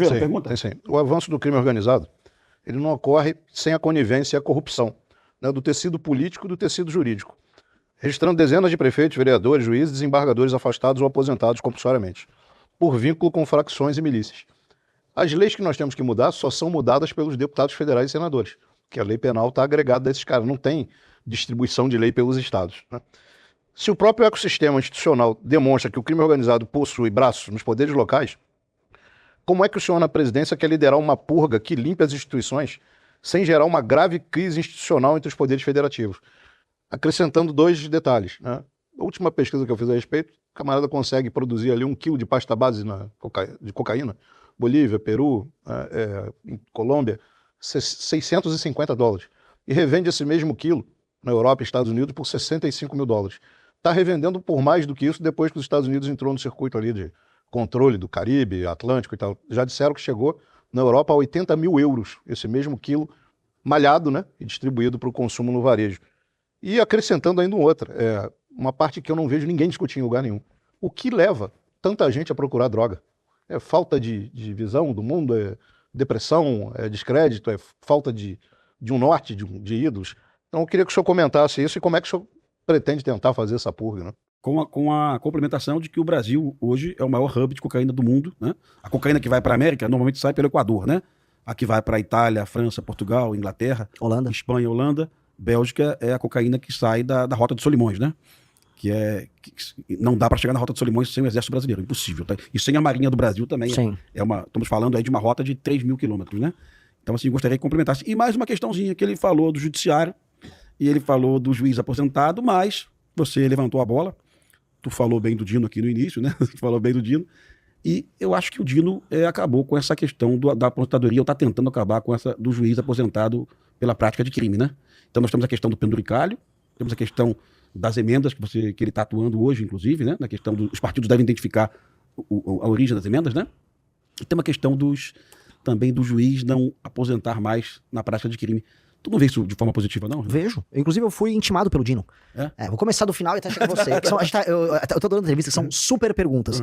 Sim, pergunta? Sim. O avanço do crime organizado, ele não ocorre sem a conivência e a corrupção, né, do tecido político e do tecido jurídico, registrando dezenas de prefeitos, vereadores, juízes, desembargadores afastados ou aposentados compulsoriamente, por vínculo com facções e milícias. As leis que nós temos que mudar só são mudadas pelos deputados federais e senadores, que a lei penal está agregada a esses caras, não tem distribuição de lei pelos estados, né? Se o próprio ecossistema institucional demonstra que o crime organizado possui braços nos poderes locais, como é que o senhor na presidência quer liderar uma purga que limpe as instituições sem gerar uma grave crise institucional entre os poderes federativos? Acrescentando dois detalhes, né? A última pesquisa que eu fiz a respeito, o camarada consegue produzir ali 1 quilo de pasta base de cocaína, Bolívia, Peru, Colômbia, $650. E revende esse mesmo quilo na Europa e Estados Unidos por $65 mil. Está revendendo por mais do que isso depois que os Estados Unidos entrou no circuito ali de controle do Caribe, Atlântico e tal. Já disseram que chegou na Europa a 80 mil euros, esse mesmo quilo malhado, né, e distribuído para o consumo no varejo. E acrescentando ainda outra, uma parte que eu não vejo ninguém discutir em lugar nenhum. O que leva tanta gente a procurar droga? É falta de visão do mundo, é depressão, é descrédito, é falta de um norte, de ídolos. Então eu queria que o senhor comentasse isso e como é que o senhor pretende tentar fazer essa purga, né? Com a complementação de que o Brasil hoje é o maior hub de cocaína do mundo, né? A cocaína que vai para a América normalmente sai pelo Equador, né? A que vai para a Itália, França, Portugal, Inglaterra, Holanda. Espanha, Holanda, Bélgica é a cocaína que sai da Rota de Solimões, né? Que não dá para chegar na Rota de Solimões sem o Exército Brasileiro, impossível. Tá? E sem a Marinha do Brasil também. Sim. Estamos falando aí de uma rota de 3 mil quilômetros, né? Então, assim, gostaria que complementasse. E mais uma questãozinha que ele falou do judiciário e ele falou do juiz aposentado, mas você levantou a bola. Tu falou bem do Dino aqui no início, né? Tu falou bem do Dino. E eu acho que o Dino acabou com essa questão da aposentadoria, ou está tentando acabar com essa do juiz aposentado pela prática de crime, né? Então nós temos a questão do penduricalho, temos a questão das emendas que ele está atuando hoje, inclusive, né? Na questão dos partidos devem identificar a origem das emendas, né? E tem uma questão também do juiz não aposentar mais na prática de crime. Tu não vê isso de forma positiva, não? Vejo. Inclusive, eu fui intimado pelo Dino. Vou começar do final e até chegar a você. Eu tô dando entrevistas que são super perguntas.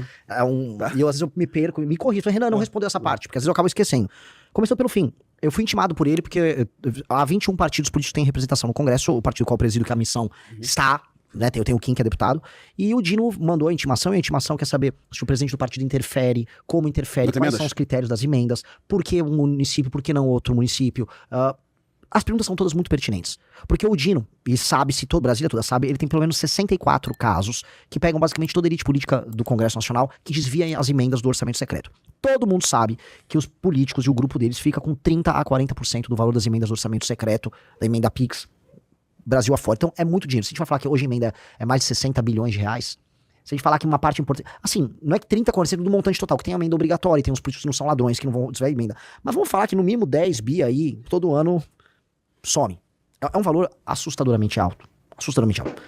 E eu, às vezes, eu me perco e me corrijo. Renan, não respondeu essa parte, porque às vezes eu acabo esquecendo. Começou pelo fim. Eu fui intimado por ele porque há 21 partidos políticos que têm representação no Congresso, o partido qual eu presido, que a missão está, né? Eu tenho o Kim, que é deputado, e o Dino mandou a intimação, e a intimação quer saber se o presidente do partido interfere, como interfere, quais são os critérios das emendas, por que um município, por que não outro município. As perguntas são todas muito pertinentes. Porque o Dino, e sabe-se, toda Brasília toda sabe, ele tem pelo menos 64 casos que pegam basicamente toda a elite política do Congresso Nacional que desvia as emendas do orçamento secreto. Todo mundo sabe que os políticos e o grupo deles fica com 30% a 40% do valor das emendas do orçamento secreto, da emenda PIX, Brasil afora. Então é muito dinheiro. Se a gente vai falar que hoje a emenda é mais de 60 bilhões de reais, se a gente falar que uma parte importante... Assim, não é que 30% a 40% do montante total, que tem emenda obrigatória, e tem uns políticos que não são ladrões, que não vão desviar a emenda. Mas vamos falar que no mínimo 10 bi aí, todo ano... some. É um valor assustadoramente alto. Assustadoramente alto.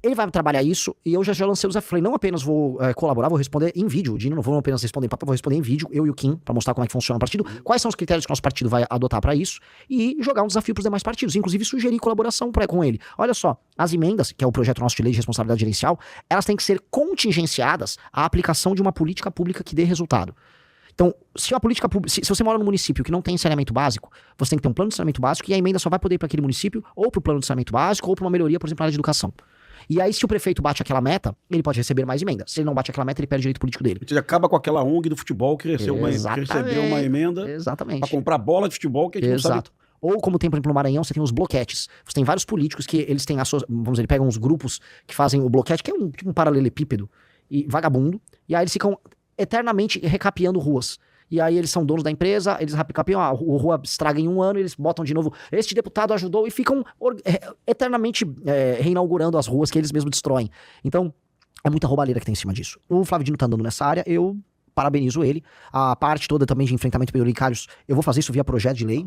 Ele vai trabalhar isso e eu já lancei o desafio. Falei, não apenas vou colaborar, vou responder em vídeo. O Dino, não vou apenas responder em papo, vou responder em vídeo, eu e o Kim, pra mostrar como é que funciona o partido, quais são os critérios que o nosso partido vai adotar pra isso e jogar um desafio pros demais partidos. Inclusive sugerir colaboração com ele. Olha só, as emendas, que é o projeto nosso de lei de responsabilidade gerencial, elas têm que ser contingenciadas à aplicação de uma política pública que dê resultado. Então, se você mora num município que não tem saneamento básico, você tem que ter um plano de saneamento básico e a emenda só vai poder ir para aquele município ou para o plano de saneamento básico ou para uma melhoria, por exemplo, na área de educação. E aí, se o prefeito bate aquela meta, ele pode receber mais emenda. Se ele não bate aquela meta, ele perde o direito político dele. Ele acaba com aquela ONG do futebol que recebeu uma emenda para comprar bola de futebol que a gente não sabe. Ou como tem, por exemplo, no Maranhão, você tem os bloquetes. Você tem vários políticos que eles têm vamos dizer, pegam uns grupos que fazem o bloquete, que é tipo um paralelepípedo e vagabundo, e aí eles ficam eternamente recapeando ruas. E aí eles são donos da empresa, eles recapeam, a rua estraga em um ano, eles botam de novo, este deputado ajudou, e ficam eternamente reinaugurando as ruas que eles mesmos destroem. Então, é muita roubalheira que tem em cima disso. O Flávio Dino tá andando nessa área, eu parabenizo ele. A parte toda também de enfrentamento penduricários, eu vou fazer isso via projeto de lei.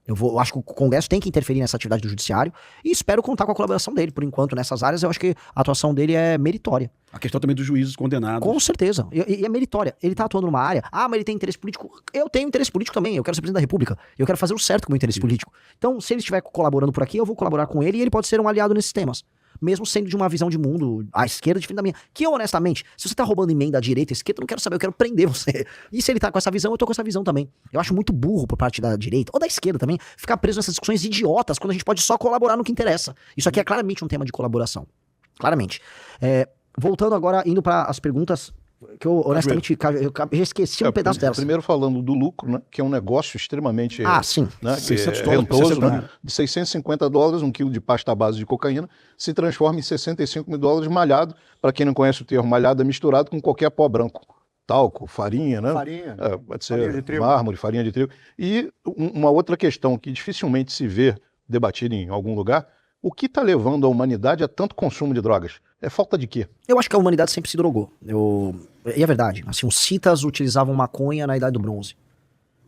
Eu acho que o Congresso tem que interferir nessa atividade do Judiciário e espero contar com a colaboração dele. Por enquanto, nessas áreas, eu acho que a atuação dele é meritória. A questão também dos juízes condenados. Com certeza. E é meritória. Ele tá atuando numa área. Ah, mas ele tem interesse político. Eu tenho interesse político também. Eu quero ser presidente da República. Eu quero fazer o certo com o meu interesse político. Então, se ele estiver colaborando por aqui, eu vou colaborar com ele e ele pode ser um aliado nesses temas. mesmo sendo de uma visão de mundo, à esquerda, diferente da minha. Que eu, honestamente, se você tá roubando emenda à direita, à esquerda, eu não quero saber, eu quero prender você. E se ele tá com essa visão, eu tô com essa visão também. Eu acho muito burro por parte da direita, ou da esquerda também, ficar preso nessas discussões idiotas, quando a gente pode só colaborar no que interessa. Isso aqui é claramente um tema de colaboração. Claramente. Voltando agora, indo para as perguntas, que eu honestamente eu já esqueci um pedaço delas. Primeiro falando do lucro, né, que é um negócio extremamente sim. Né, rentoso, né, de $650, um quilo de pasta à base de cocaína, se transforma em $65 mil malhado. Para quem não conhece o termo malhado, é misturado com qualquer pó branco. Talco, farinha, né? Farinha. Pode ser mármore, farinha de trigo. E uma outra questão que dificilmente se vê debatida em algum lugar, o que está levando a humanidade a tanto consumo de drogas? É falta de quê? Eu acho que a humanidade sempre se drogou. E é verdade. Assim, os citas utilizavam maconha na Idade do Bronze.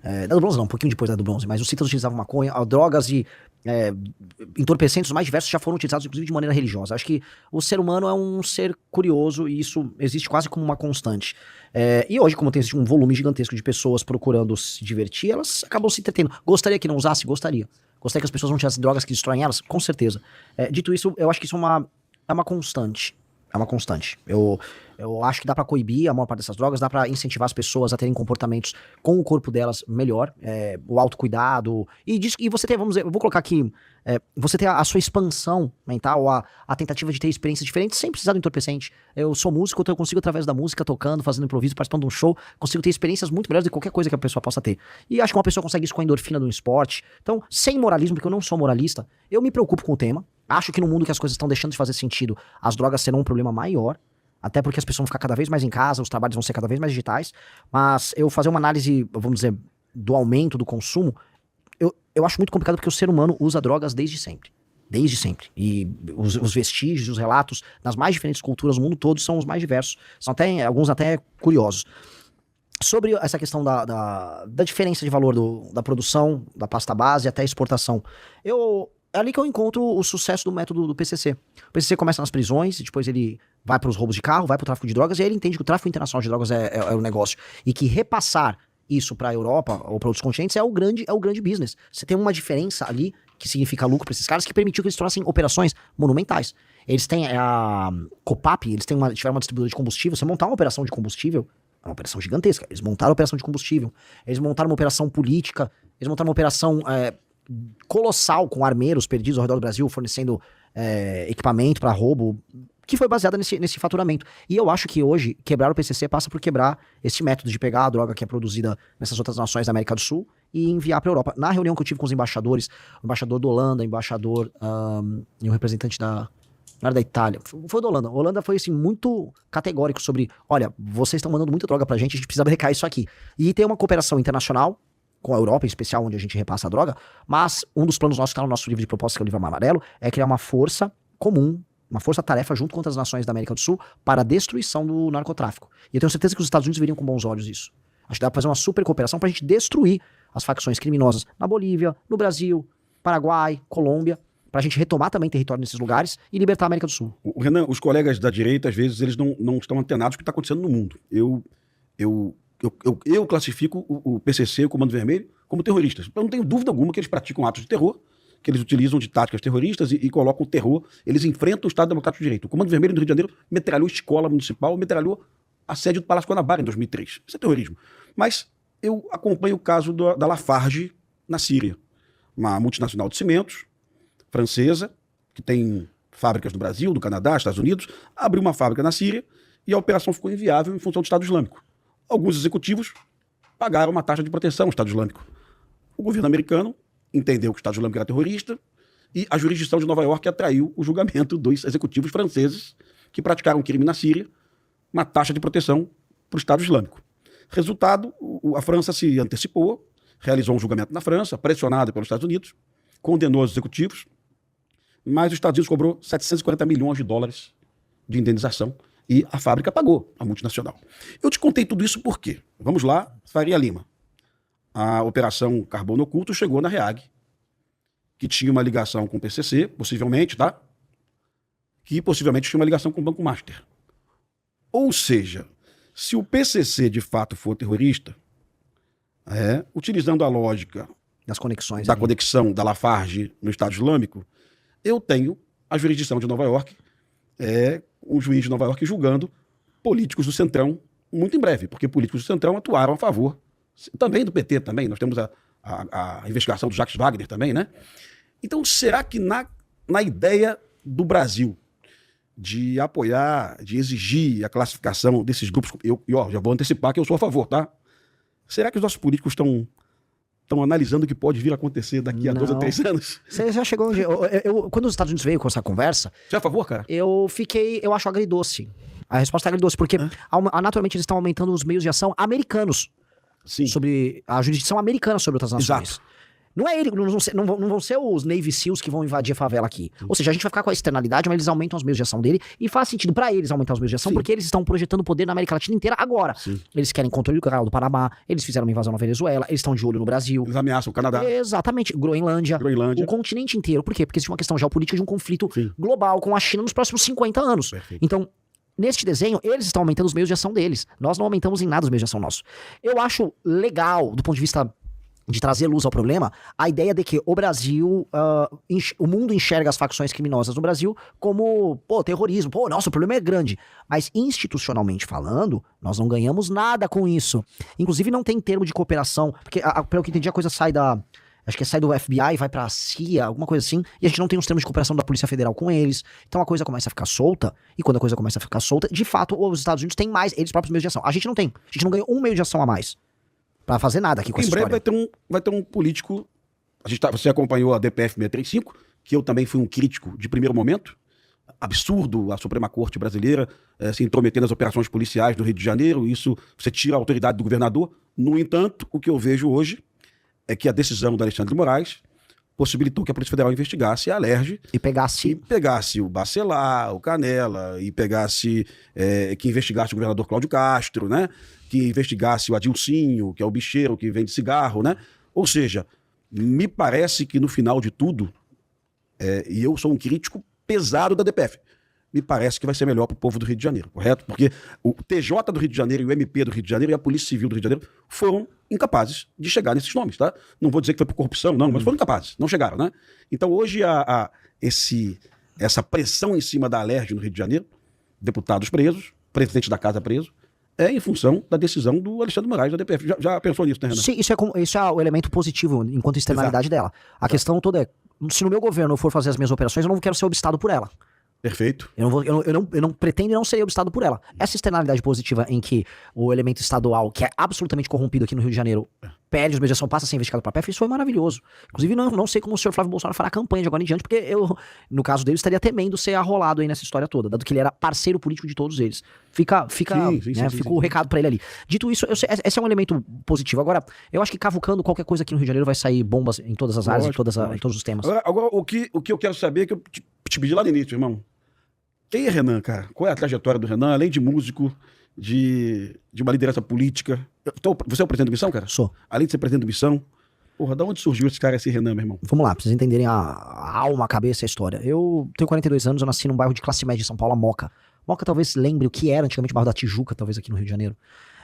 Idade do Bronze não, um pouquinho depois da Idade do Bronze, mas os citas utilizavam maconha, drogas e entorpecentes mais diversos já foram utilizados, inclusive, de maneira religiosa. Acho que o ser humano é um ser curioso e isso existe quase como uma constante. E hoje, como tem um volume gigantesco de pessoas procurando se divertir, elas acabam se entretendo. Gostaria que não usasse? Gostaria. Gostaria que as pessoas não tivessem drogas que destroem elas? Com certeza. Dito isso, eu acho que isso é uma constante. É uma constante. Eu acho que dá pra coibir a maior parte dessas drogas, dá pra incentivar as pessoas a terem comportamentos com o corpo delas melhor, o autocuidado. E você tem, vamos dizer, eu vou colocar aqui, você tem a sua expansão mental, a tentativa de ter experiências diferentes sem precisar do entorpecente. Eu sou músico, então eu consigo, através da música, tocando, fazendo improviso, participando de um show, consigo ter experiências muito melhores do que qualquer coisa que a pessoa possa ter. E acho que uma pessoa consegue isso com a endorfina do esporte. Então, sem moralismo, porque eu não sou moralista, eu me preocupo com o tema. Acho que no mundo que as coisas estão deixando de fazer sentido, as drogas serão um problema maior, até porque as pessoas vão ficar cada vez mais em casa, os trabalhos vão ser cada vez mais digitais, mas eu fazer uma análise, vamos dizer, do aumento do consumo, eu acho muito complicado porque o ser humano usa drogas desde sempre. Desde sempre. E os vestígios, os relatos nas mais diferentes culturas do mundo todo são os mais diversos. São alguns até curiosos. Sobre essa questão da diferença de valor da produção, da pasta base até a exportação, é ali que eu encontro o sucesso do método do PCC. O PCC começa nas prisões, e depois ele vai para os roubos de carro, vai para o tráfico de drogas, e aí ele entende que o tráfico internacional de drogas é o negócio. E que repassar isso para a Europa ou para outros continentes é o grande business. Você tem uma diferença ali, que significa lucro para esses caras, que permitiu que eles tornassem operações monumentais. Eles têm a Copap, eles tiveram uma distribuidora de combustível. Você montar uma operação de combustível é uma operação gigantesca. Eles montaram a operação de combustível, eles montaram uma operação política, eles montaram uma operação colossal com armeiros perdidos ao redor do Brasil, fornecendo equipamento para roubo, que foi baseada nesse faturamento. E eu acho que hoje, quebrar o PCC passa por quebrar esse método de pegar a droga que é produzida nessas outras nações da América do Sul e enviar para a Europa. Na reunião que eu tive com os embaixadores, o embaixador da Holanda, e um representante não era da Itália, foi da Holanda. A Holanda foi assim, muito categórico sobre, olha, vocês estão mandando muita droga pra gente, a gente precisa brecar isso aqui. E tem uma cooperação internacional, com a Europa em especial, onde a gente repassa a droga, mas um dos planos nossos que está no nosso livro de propostas, que é o livro amarelo, é criar uma força comum, uma força-tarefa junto com outras nações da América do Sul para a destruição do narcotráfico. E eu tenho certeza que os Estados Unidos veriam com bons olhos isso. Acho que dá pra fazer uma super cooperação pra gente destruir as facções criminosas na Bolívia, no Brasil, Paraguai, Colômbia, pra gente retomar também território nesses lugares e libertar a América do Sul. Renan, os colegas da direita, às vezes, eles não estão antenados com o que está acontecendo no mundo. Eu classifico o PCC, o Comando Vermelho, como terroristas. Eu não tenho dúvida alguma que eles praticam atos de terror, que eles utilizam de táticas terroristas e colocam o terror. Eles enfrentam o Estado Democrático de Direito. O Comando Vermelho no Rio de Janeiro metralhou escola municipal, metralhou a sede do Palácio Guanabara em 2003. Isso é terrorismo. Mas eu acompanho o caso da Lafarge na Síria, uma multinacional de cimentos francesa, que tem fábricas no Brasil, do Canadá, Estados Unidos, abriu uma fábrica na Síria e a operação ficou inviável em função do Estado Islâmico. Alguns executivos pagaram uma taxa de proteção ao Estado Islâmico. O governo americano entendeu que o Estado Islâmico era terrorista e a jurisdição de Nova York atraiu o julgamento dos executivos franceses que praticaram crime na Síria, uma taxa de proteção para o Estado Islâmico. Resultado, a França se antecipou, realizou um julgamento na França, pressionada pelos Estados Unidos, condenou os executivos, mas os Estados Unidos cobrou $740 milhões de indenização e a fábrica pagou, a multinacional. Eu te contei tudo isso por quê? Vamos lá, Faria Lima. A operação Carbono Oculto chegou na REAG, que tinha uma ligação com o PCC, possivelmente, tá? Que possivelmente tinha uma ligação com o Banco Master. Ou seja, se o PCC de fato for terrorista, utilizando a lógica das conexões da conexão da Lafarge no Estado Islâmico, eu tenho a jurisdição de Nova York é um juiz de Nova York julgando políticos do Centrão muito em breve, porque políticos do Centrão atuaram a favor também do PT também. Nós temos a investigação do Jacques Wagner também, né? Então, será que na ideia do Brasil de apoiar, de exigir a classificação desses grupos, já vou antecipar que eu sou a favor, tá? Será que os nossos políticos estão analisando o que pode vir a acontecer daqui a 2 ou 3 anos? Você já chegou onde... Quando os Estados Unidos veio com essa conversa... Você é a favor, cara? Eu acho agridoce. A resposta é agridoce, porque naturalmente eles estão aumentando os meios de ação americanos. Sim. Sobre a jurisdição americana sobre outras nações. Exato. Não vão ser os Navy SEALs que vão invadir a favela aqui. Ou seja, a gente vai ficar com a externalidade, mas eles aumentam os meios de ação dele, e faz sentido pra eles aumentar os meios de ação, porque eles estão projetando poder na América Latina inteira agora. Sim. Eles querem controle do canal do Panamá, eles fizeram uma invasão na Venezuela, eles estão de olho no Brasil. Eles ameaçam o Canadá. Exatamente. Groenlândia. O continente inteiro. Por quê? Porque existe uma questão geopolítica de um conflito global com a China nos próximos 50 anos. Perfeito. Então, neste desenho, eles estão aumentando os meios de ação deles. Nós não aumentamos em nada os meios de ação nossos. Eu acho legal, do ponto de vista de trazer luz ao problema, a ideia de que o Brasil, o mundo enxerga as facções criminosas no Brasil como, terrorismo. Nossa, o problema é grande. Mas institucionalmente falando, nós não ganhamos nada com isso. Inclusive não tem termo de cooperação, porque, pelo que entendi, a coisa sai acho que sai do FBI, vai pra CIA, alguma coisa assim, e a gente não tem os termos de cooperação da Polícia Federal com eles. Então a coisa começa a ficar solta, e quando a coisa começa a ficar solta, de fato, os Estados Unidos têm mais, eles próprios meios de ação. A gente não tem. A gente não ganhou um meio de ação a mais pra fazer nada aqui com essa história. Em breve vai ter um político... Você acompanhou a DPF 635, que eu também fui um crítico de primeiro momento. Absurdo a Suprema Corte brasileira se intrometer nas operações policiais do Rio de Janeiro. Isso, você tira a autoridade do governador. No entanto, o que eu vejo hoje é que a decisão do Alexandre de Moraes possibilitou que a Polícia Federal investigasse a Alerj e pegasse o Bacelar, o Canela, e pegasse que investigasse o governador Cláudio Castro, né? Que investigasse o Adilcinho, que é o bicheiro que vende cigarro, né? Ou seja, me parece que no final de tudo, e eu sou um crítico pesado da DPF, me parece que vai ser melhor para o povo do Rio de Janeiro, correto? Porque o TJ do Rio de Janeiro e o MP do Rio de Janeiro e a Polícia Civil do Rio de Janeiro foram incapazes de chegar nesses nomes, tá? Não vou dizer que foi por corrupção, não, mas foram incapazes, não chegaram, né? Então hoje essa pressão em cima da Alerj no Rio de Janeiro, deputados presos, presidente da casa preso, é em função da decisão do Alexandre de Moraes da DPF. Já pensou nisso, né, Renan? Sim, isso é o elemento positivo enquanto externalidade dela. A questão toda é, se no meu governo eu for fazer as minhas operações, eu não quero ser obstado por ela. Perfeito. Eu não pretendo e não serei obstado por ela. Essa externalidade positiva em que o elemento estadual, que é absolutamente corrompido aqui no Rio de Janeiro, perde os meios de ação, passa a ser investigado pela PF, isso foi maravilhoso. Inclusive, não sei como o senhor Flávio Bolsonaro fará campanha de agora em diante, porque eu, no caso dele, estaria temendo ser arrolado aí nessa história toda, dado que ele era parceiro político de todos eles. Fica o recado pra ele ali. Dito isso, esse é um elemento positivo. Agora, eu acho que cavucando qualquer coisa aqui no Rio de Janeiro vai sair bombas em todas as áreas, em todos os temas. Agora o que eu quero saber é que eu te pedi lá no início, irmão. Quem é Renan, cara? Qual é a trajetória do Renan, além de músico, de uma liderança política? Você é o presidente do Missão, cara? Sou. Além de ser presidente do Missão, porra, da onde surgiu esse cara, esse Renan, meu irmão? Vamos lá, pra vocês entenderem a alma, a cabeça, a história. Eu tenho 42 anos, eu nasci num bairro de classe média de São Paulo, a Moca. Moca talvez lembre o que era antigamente o bairro da Tijuca, talvez aqui no Rio de Janeiro.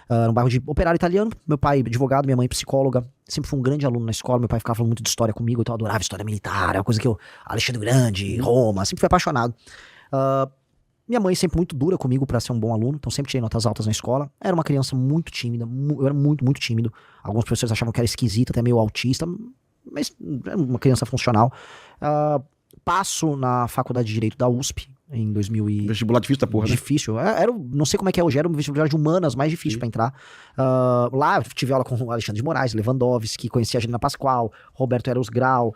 Era um bairro de operário italiano, meu pai advogado, minha mãe psicóloga. Sempre fui um grande aluno na escola, meu pai ficava falando muito de história comigo, então eu adorava história militar, é uma coisa que Alexandre Grande, Roma, sempre fui apaixonado. Minha mãe sempre muito dura comigo pra ser um bom aluno, então sempre tirei notas altas na escola. Era uma criança muito tímida, eu era muito, muito tímido. Alguns professores achavam que era esquisito, até meio autista, mas era uma criança funcional. Passo na faculdade de Direito da USP em 2000 e... Vestibular difícil da porra, né? Difícil. Não sei como é que é hoje, era um vestibular de humanas mais difícil pra entrar. Lá eu tive aula com o Alexandre de Moraes, Lewandowski, conheci a Janina Pascoal, Roberto Eros Grau,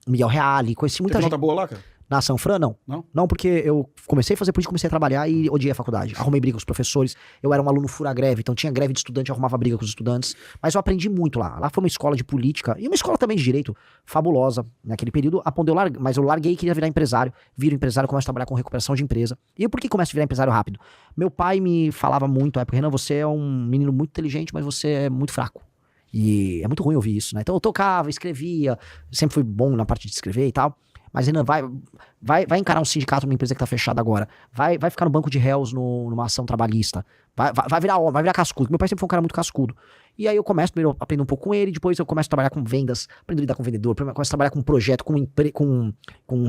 Miguel Reale, conheci muita gente. Nota boa lá, cara? Na São Fran, não. Não, porque eu comecei a fazer política, comecei a trabalhar e odiei a faculdade. Arrumei briga com os professores. Eu era um aluno fura-greve, então tinha greve de estudante, eu arrumava briga com os estudantes. Mas eu aprendi muito lá. Lá foi uma escola de política e uma escola também de direito fabulosa naquele período. Mas eu larguei e queria virar empresário. Viro empresário, começo a trabalhar com recuperação de empresa. E por que começo a virar empresário rápido? Meu pai me falava muito, porque Renan, você é um menino muito inteligente, mas você é muito fraco. E é muito ruim ouvir isso, né? Então eu tocava, escrevia, sempre fui bom na parte de escrever e tal. Mas Renan, vai encarar um sindicato numa empresa que tá fechada agora. Vai ficar no banco de réus numa ação trabalhista. Vai virar cascudo. Meu pai sempre foi um cara muito cascudo. E aí eu começo, primeiro eu aprendo um pouco com ele, depois eu começo a trabalhar com vendas, aprendo a lidar com vendedor, começo a trabalhar com projeto, com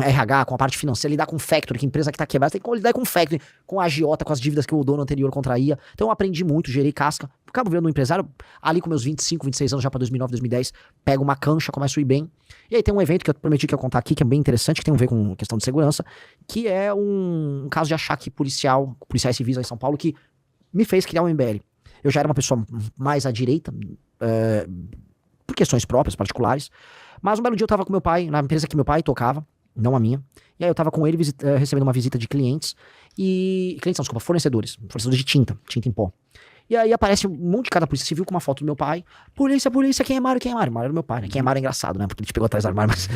RH, com a parte financeira, lidar com factory, que empresa que tá quebrada, tem que lidar com factory, com a agiota, com as dívidas que o dono anterior contraía. Então eu aprendi muito, gerei casca, acabo virando um empresário, ali com meus 25, 26 anos, já pra 2009, 2010, pego uma cancha, começo a ir bem. E aí tem um evento que eu prometi que eu ia contar aqui, que é bem interessante, que tem a ver com questão de segurança, que é um caso de achaque policiais civis lá em São Paulo, que me fez criar um MBL. Eu já era uma pessoa mais à direita, por questões próprias, particulares. Mas um belo dia eu tava com meu pai, na empresa que meu pai tocava, não a minha. E aí eu tava com ele recebendo uma visita de clientes. Fornecedores de tinta em pó. E aí aparece um monte de cara da Polícia Civil com uma foto do meu pai. Polícia, quem é Mário? Mário era meu pai, né? Quem é Mário é engraçado, né? Porque ele te pegou atrás do armário, mas...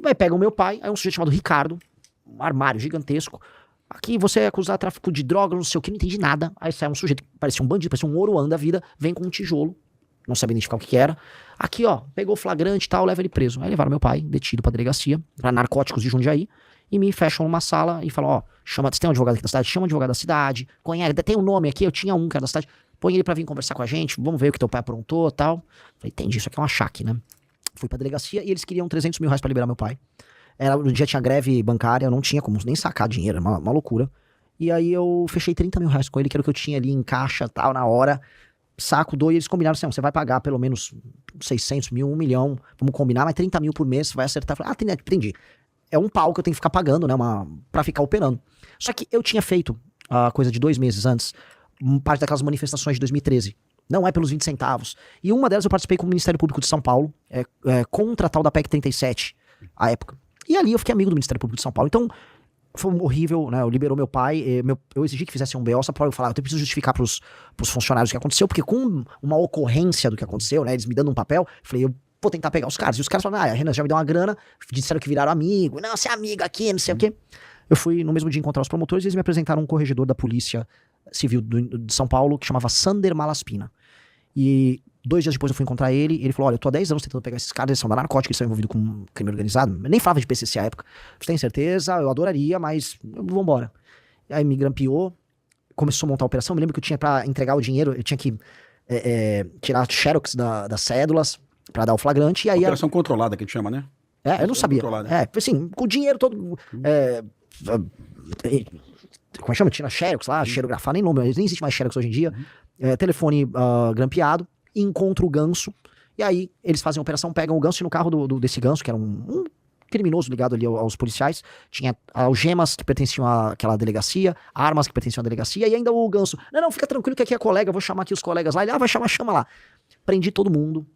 Aí pega o meu pai, aí um sujeito chamado Ricardo, um armário gigantesco. Aqui você é acusado de tráfico de drogas, não sei o que, não entendi nada. Aí sai um sujeito que parecia um bandido, parecia um Oruan da vida, vem com um tijolo, não sabia identificar o que era. Aqui, ó, pegou flagrante e tal, leva ele preso. Aí levaram meu pai, detido pra delegacia, pra narcóticos de Jundiaí, e me fecham numa sala e falam, ó, você tem um advogado aqui da cidade? Chama um advogado da cidade, conhece, tem um nome aqui, eu tinha um que era da cidade, põe ele pra vir conversar com a gente, vamos ver o que teu pai aprontou e tal. Falei, entendi, isso aqui é um achaque, né? Fui pra delegacia e eles queriam 300 mil reais pra liberar meu pai. Um dia tinha greve bancária, eu não tinha como nem sacar dinheiro, era uma loucura. E aí eu fechei 30 mil reais com ele, que era o que eu tinha ali em caixa, tal, na hora. Saco, dou, e eles combinaram assim, você vai pagar pelo menos 600 mil, 1 milhão, vamos combinar, mas 30 mil por mês, você vai acertar. Eu falei, entendi. É um pau que eu tenho que ficar pagando, né, pra ficar operando. Só que eu tinha feito, coisa de 2 meses antes, parte daquelas manifestações de 2013. Não é pelos 20 centavos. E uma delas eu participei com o Ministério Público de São Paulo, contra a tal da PEC 37, à época. E ali eu fiquei amigo do Ministério Público de São Paulo. Então, foi horrível, né? Eu liberou meu pai, eu exigi que fizesse um BO só pra eu falar, eu preciso justificar pros funcionários o que aconteceu, porque com uma ocorrência do que aconteceu, né? Eles me dando um papel, eu falei, eu vou tentar pegar os caras. E os caras falaram, a Renan já me deu uma grana, disseram que viraram amigo, não, você é amiga aqui, não sei o quê. Eu fui no mesmo dia encontrar os promotores e eles me apresentaram um corregedor da Polícia Civil de São Paulo, que chamava Sander Malaspina. E 2 dias depois eu fui encontrar ele, e ele falou, olha, eu tô há 10 anos tentando pegar esses caras, eles são da narcótica, eles são envolvidos com crime organizado. Eu nem falava de PCC à época. Você tem certeza? Eu adoraria, mas vambora. E aí me grampeou, começou a montar a operação. Eu me lembro que eu tinha pra entregar o dinheiro, eu tinha que tirar xerox das cédulas pra dar o flagrante. E aí operação controlada, que a gente chama, né? Eu não sabia. Assim, com o dinheiro todo... como é que chama? Tira xerox lá, xerografar, nem nome, nem existe mais xerox hoje em dia. Telefone grampeado, encontro o ganso, e aí eles fazem a operação, pegam o ganso, e no carro desse ganso, que era um criminoso ligado ali aos policiais, tinha algemas que pertenciam àquela delegacia, armas que pertenciam à delegacia, e ainda o ganso, não, fica tranquilo que aqui é colega, eu vou chamar aqui os colegas lá, ele, vai chamar, chama lá. Prendi todo mundo,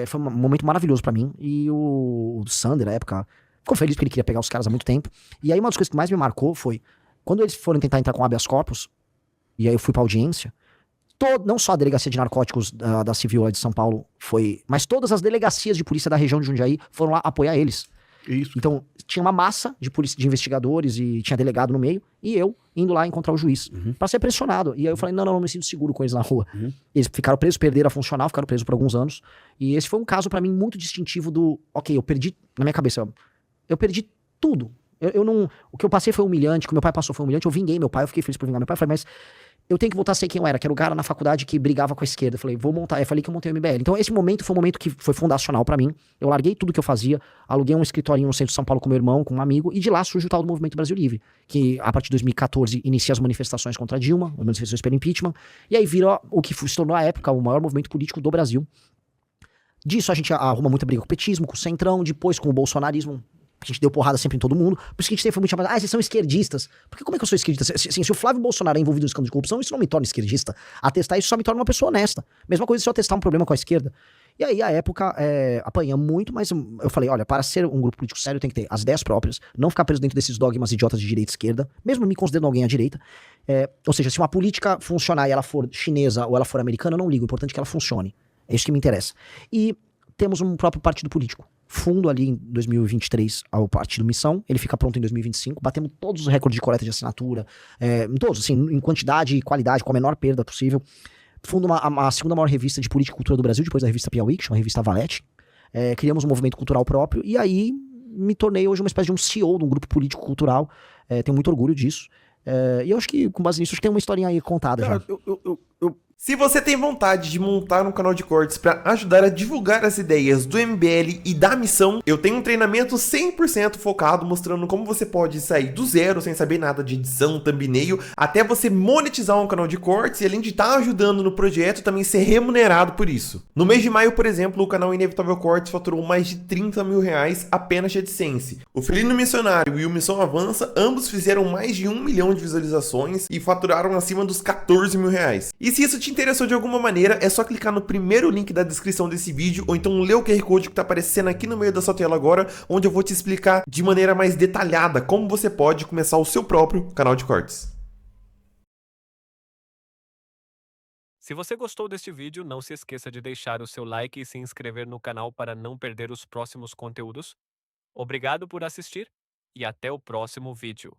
foi um momento maravilhoso pra mim, e o Sander, na época, ficou feliz porque ele queria pegar os caras há muito tempo, e aí uma das coisas que mais me marcou foi, quando eles foram tentar entrar com habeas corpus, e aí eu fui pra audiência, não só a delegacia de narcóticos da Civil lá de São Paulo mas todas as delegacias de polícia da região de Jundiaí foram lá apoiar eles. Isso. Então, tinha uma massa de investigadores e tinha delegado no meio, e eu indo lá encontrar o juiz, pra ser pressionado. E aí eu falei, não me sinto seguro com eles na rua. Eles ficaram presos, perderam a funcional, ficaram presos por alguns anos. E esse foi um caso pra mim muito distintivo eu perdi, na minha cabeça, eu perdi tudo. O que eu passei foi humilhante, o que meu pai passou foi humilhante, eu vinguei meu pai, eu fiquei feliz por vingar meu pai, eu falei, mas eu tenho que voltar a ser quem eu era, que era o cara na faculdade que brigava com a esquerda. Eu falei, eu falei que eu montei o MBL. Então esse momento foi um momento que foi fundacional pra mim. Eu larguei tudo que eu fazia, aluguei um escritório no centro de São Paulo com meu irmão, com um amigo, e de lá surgiu o tal do Movimento Brasil Livre, que a partir de 2014 inicia as manifestações contra a Dilma, as manifestações pelo impeachment, e aí vira o que se tornou à época o maior movimento político do Brasil. Disso a gente arruma muita briga com o petismo, com o centrão, depois com o bolsonarismo. A gente deu porrada sempre em todo mundo. Por isso que a gente foi muito chamado, vocês são esquerdistas. Porque como é que eu sou esquerdista? Se o Flávio Bolsonaro é envolvido no escândalo de corrupção, isso não me torna esquerdista. Atestar isso só me torna uma pessoa honesta. Mesma coisa se eu atestar um problema com a esquerda. E aí, à época, apanhamos muito, mas eu falei, olha, para ser um grupo político sério, tem que ter as ideias próprias, não ficar preso dentro desses dogmas idiotas de direita e esquerda, mesmo me considerando alguém à direita. Ou seja, se uma política funcionar e ela for chinesa ou ela for americana, eu não ligo. O importante é que ela funcione. É isso que me interessa. E temos um próprio partido político. Fundo ali em 2023 ao Partido Missão, ele fica pronto em 2025, batemos todos os recordes de coleta de assinatura, todos, assim, em quantidade e qualidade, com a menor perda possível. Fundo a segunda maior revista de política e cultura do Brasil, depois da revista Piauí, que chama a revista Valete. Criamos um movimento cultural próprio, e aí me tornei hoje uma espécie de um CEO de um grupo político-cultural, tenho muito orgulho disso. E eu acho que, com base nisso, acho que tem uma historinha aí contada. Cara, já. Se você tem vontade de montar um canal de cortes para ajudar a divulgar as ideias do MBL e da missão, eu tenho um treinamento 100% focado mostrando como você pode sair do zero sem saber nada de edição, thumbnail, até você monetizar um canal de cortes e além de estar ajudando no projeto, também ser remunerado por isso. No mês de maio, por exemplo, o canal Inevitável Cortes faturou mais de 30 mil reais apenas de AdSense. O Felino Missionário e o Missão Avança, ambos fizeram mais de 1 milhão de visualizações e faturaram acima dos 14 mil reais. E se isso te interessou de alguma maneira, é só clicar no primeiro link da descrição desse vídeo ou então ler o QR Code que está aparecendo aqui no meio da sua tela agora, onde eu vou te explicar de maneira mais detalhada como você pode começar o seu próprio canal de cortes. Se você gostou deste vídeo, não se esqueça de deixar o seu like e se inscrever no canal para não perder os próximos conteúdos. Obrigado por assistir e até o próximo vídeo.